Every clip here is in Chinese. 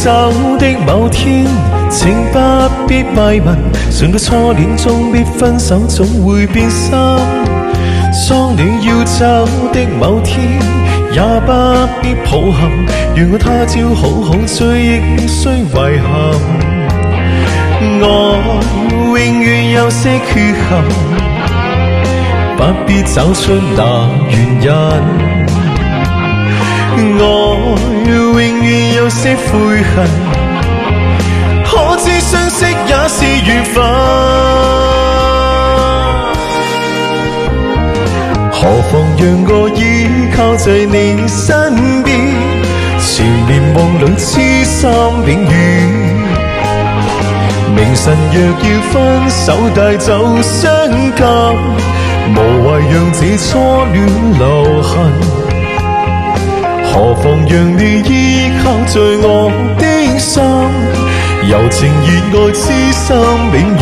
走的某天，請不必慰問，信到初戀終必分手，總會變心。當你要走的某天，也不必抱憾，讓我他朝好好追憶，無需遺憾。愛永遠有些缺陷，不必找出那原因。愛永遠有些悔恨，可知相識也是緣分。何妨讓我依靠在你身邊，纏綿夢裏痴心永遠。明晨若要分手帶走傷感，無謂讓這初戀留痕。何妨讓你依靠在我的心，柔情熱愛痴心永遠。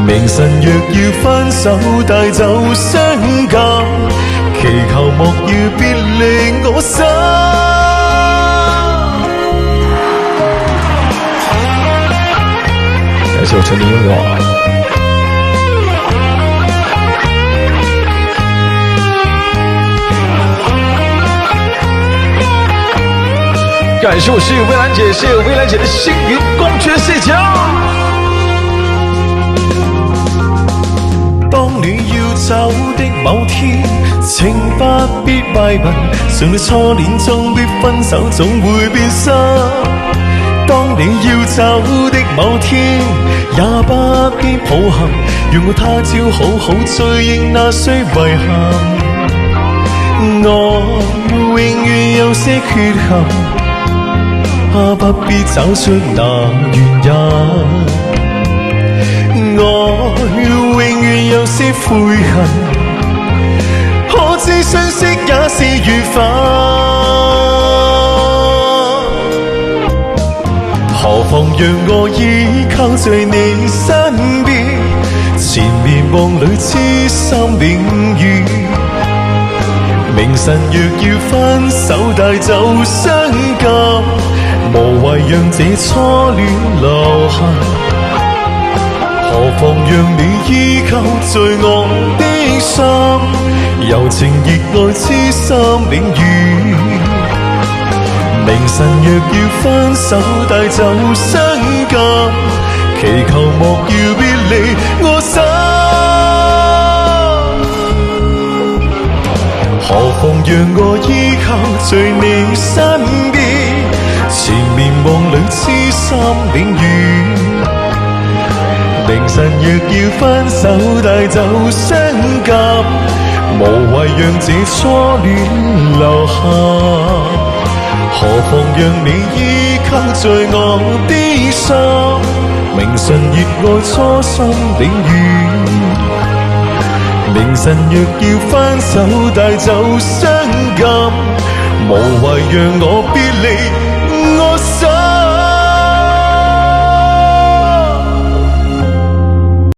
明晨若要分手帶走傷感，祈求莫要別離我心。感謝我陳年音樂。感謝我室友蔚藍姐，謝謝蔚藍姐的幸運公爵睡覺。當你要走的某天，請不必慰問，信你初戀終必分手，總會變心。當你要走的某天，也不必抱憾，讓我他朝好好追憶那些遺憾。愛永遠有些缺陷，不必找出那原因。愛永遠有些悔恨，可知相識也是緣分。何妨讓我依靠在你身邊，纏綿夢裏痴心永遠。明晨若要分手帶走傷感，無謂讓這初戀留痕。何妨讓你依靠在我的心，柔情熱愛痴心永遠。明晨若要分手帶走傷感，祈求莫要別離我心。何妨讓我依靠在你身邊，纏綿夢裏痴心永遠。明晨若要分手帶走傷感，無謂讓這初戀留下。何妨讓你依靠在我的心，明晨熱愛初心永遠。明晨若要分手帶走傷感，無謂讓我別離